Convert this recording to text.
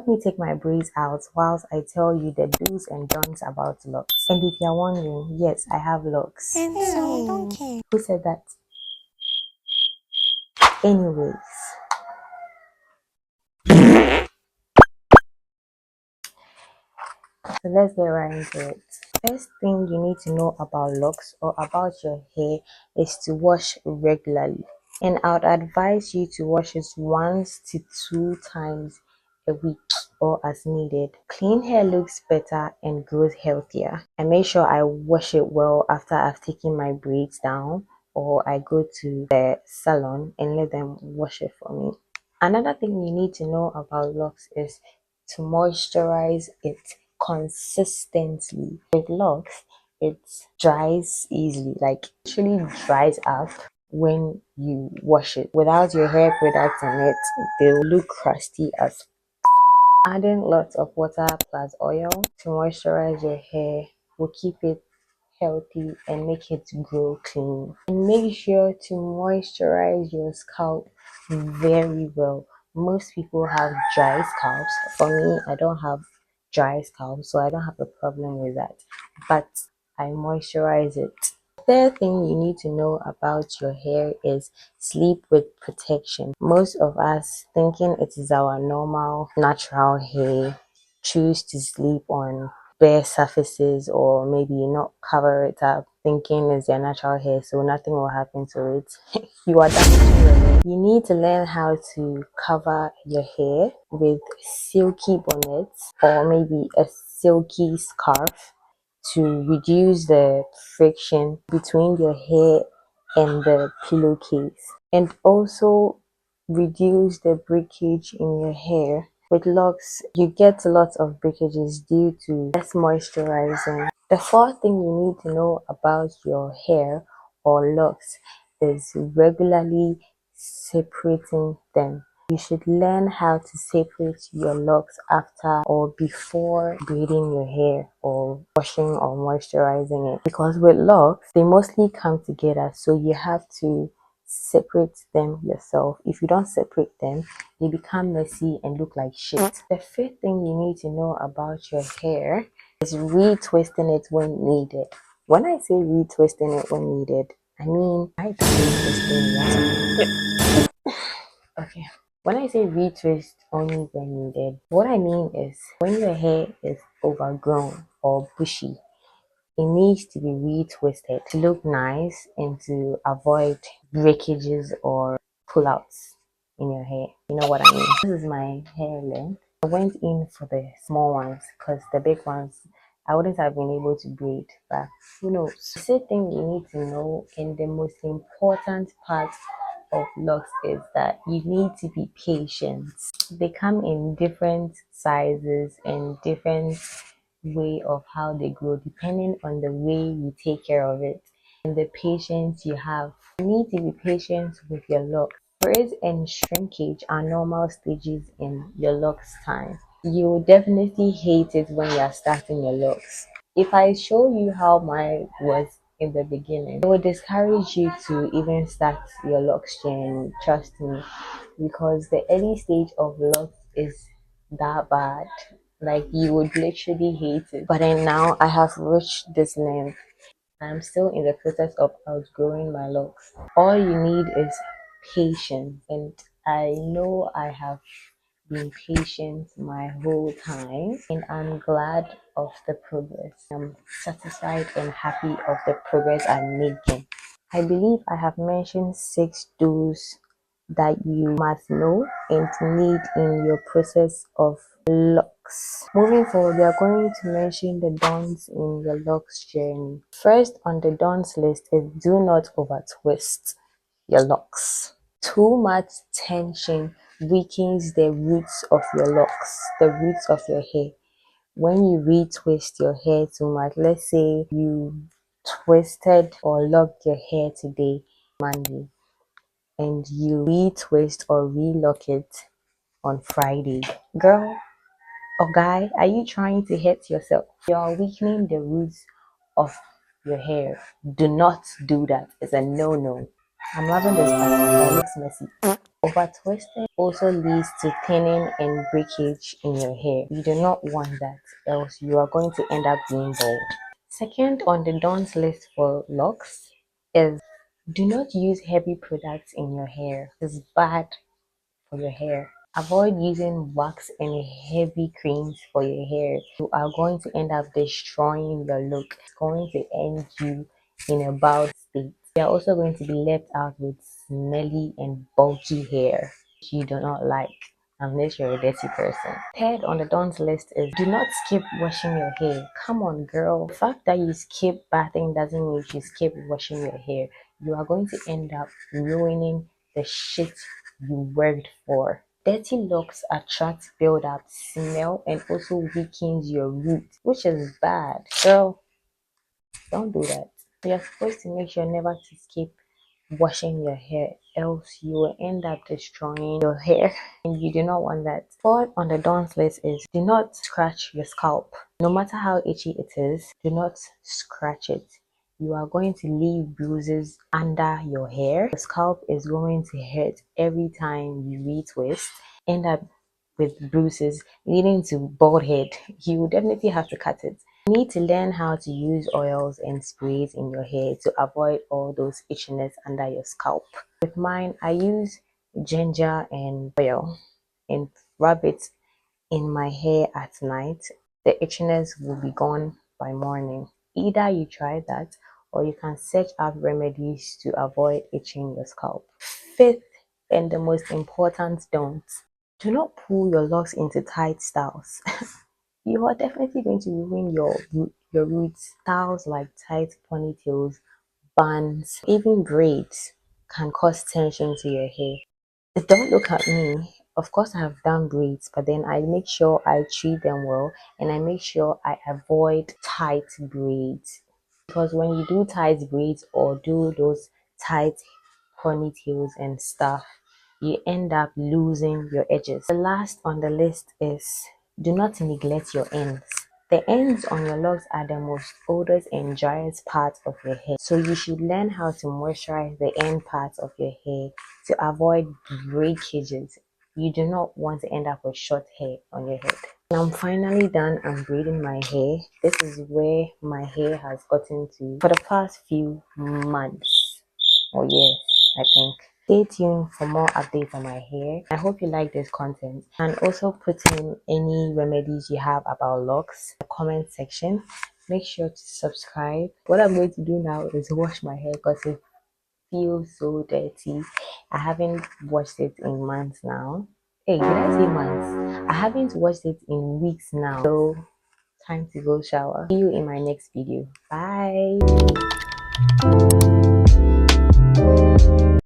Let me take my braids out whilst I tell you the do's and don'ts about locks. And if you're wondering, yes, I have locks. And so I don't care. Who said that? Anyways, so let's get right into it. First thing you need to know about locks or about your hair is to wash regularly. And I would advise you to wash it 1 to 2 times a week or as needed. Clean hair looks better and grows healthier. I make sure I wash it well after I've taken my braids down, or I go to the salon and let them wash it for me. Another thing you need to know about locks is to moisturize it consistently. With locks, it dries easily, like actually dries up when you wash it. Without your hair products on it, they'll look crusty as. Adding lots of water plus oil to moisturize your hair will keep it healthy and make it grow clean. And make sure to moisturize your scalp very well. Most people have dry scalps. For me, I don't have dry scalp, so I don't have a problem with that, but I moisturize it. Third thing you need to know about your hair is sleep with protection. Most of us, thinking it is our normal natural hair, choose to sleep on bare surfaces or maybe not cover it up, thinking it's their natural hair so nothing will happen to it. You are damaging your hair. You need to learn how to cover your hair with silky bonnets or maybe a silky scarf to reduce the friction between your hair and the pillowcase, and also reduce the breakage in your hair. With locks, you get a lot of breakages due to less moisturizing. The fourth thing you need to know about your hair or locks is regularly separating them. You should learn how to separate your locks after or before braiding your hair or washing or moisturizing it, because with locks they mostly come together, so you have to separate them yourself. If you don't separate them, they become messy and look like shit. The fifth thing you need to know about your hair is retwisting it when needed. When I say retwisting it when needed, I mean retwisting. Okay. When I say retwist only when needed, what I mean is when your hair is overgrown or bushy, it needs to be retwisted to look nice and to avoid breakages or pullouts in your hair. You know what I mean? This is my hair length. I went in for the small ones because the big ones I wouldn't have been able to braid, but who knows? The third thing you need to know, and the most important part of locks, is that you need to be patient. They come in different sizes and different way of how they grow depending on the way you take care of it and the patience you have. You need to be patient with your locks. Frizz and shrinkage are normal stages in your locks time. You will definitely hate it when you are starting your locks. If I show you how mine was in the beginning, it will discourage you to even start your locks journey, trust me, because the early stage of locks is that bad. Like you would literally hate it. But then now I have reached this length. I'm still in the process of outgrowing my locks. All you need is patience, and I know I have been patient my whole time, and I'm glad of the progress. I'm satisfied and happy of the progress I'm making. I believe I have mentioned 6 do's that you must know and need in your process of locks. Moving forward, we are going to mention the don'ts in your locks journey. First on the don'ts list is do not over twist your locks. Too much tension weakens the roots of your locks, the roots of your hair. When you retwist your hair too much, let's say you twisted or locked your hair today, Monday, and you retwist or relock it on Friday, girl or guy, are you trying to hurt yourself? You're weakening the roots of your hair. Do not do that. It's a no-no. I'm loving this part. It looks messy. Over twisting also leads to thinning and breakage in your hair. You do not want that, else you are going to end up being bald. Second on the don'ts list for locks is do not use heavy products in your hair. It's bad for your hair. Avoid using wax and heavy creams for your hair. You are going to end up destroying your look. It's going to end you in a bald state. You are also going to be left out with smelly and bulky hair, which you do not like unless you're a dirty person. Third on the don'ts list is do not skip washing your hair. Come on, girl. The fact that you skip bathing doesn't mean you skip washing your hair. You are going to end up ruining the shit you worked for. Dirty locks attract build-up, smell, and also weakens your roots, which is bad. So don't do that. You're supposed to make sure never to skip washing your hair, else you will end up destroying your hair, and you do not want that. Fourth on the don'ts list is do not scratch your scalp. No matter how itchy it is, do not scratch it. You are going to leave bruises under your hair. The scalp is going to hurt every time you retwist, end up with bruises leading to bald head. You will definitely have to cut it. You need to learn how to use oils and sprays in your hair to avoid all those itchiness under your scalp. With mine, I use ginger and oil and rub it in my hair at night. The itchiness will be gone by morning. Either you try that or you can search up remedies to avoid itching your scalp. Fifth and the most important don't. Do not pull your locks into tight styles. You are definitely going to ruin your roots. Styles like tight ponytails, buns, even braids can cause tension to your hair. Don't look at me. Of course, I have done braids, but then I make sure I treat them well and I make sure I avoid tight braids. Because when you do tight braids or do those tight ponytails and stuff, you end up losing your edges. The last on the list is do not neglect your ends. The ends on your locks are the most oldest and driest part of your hair. So you should learn how to moisturize the end parts of your hair to avoid breakages. You do not want to end up with short hair on your head. And I'm finally done. I'm braiding my hair. This is where my hair has gotten to for the past few months or years, I think. Stay tuned for more updates on my hair. I hope you like this content, and also put in any remedies you have about locks in the comment section. Make sure to subscribe. What I'm going to do now is wash my hair because it feels so dirty. I haven't washed it in months now. Hey, did I say months? I haven't washed it in weeks now. So time to go shower. See you in my next video. Bye.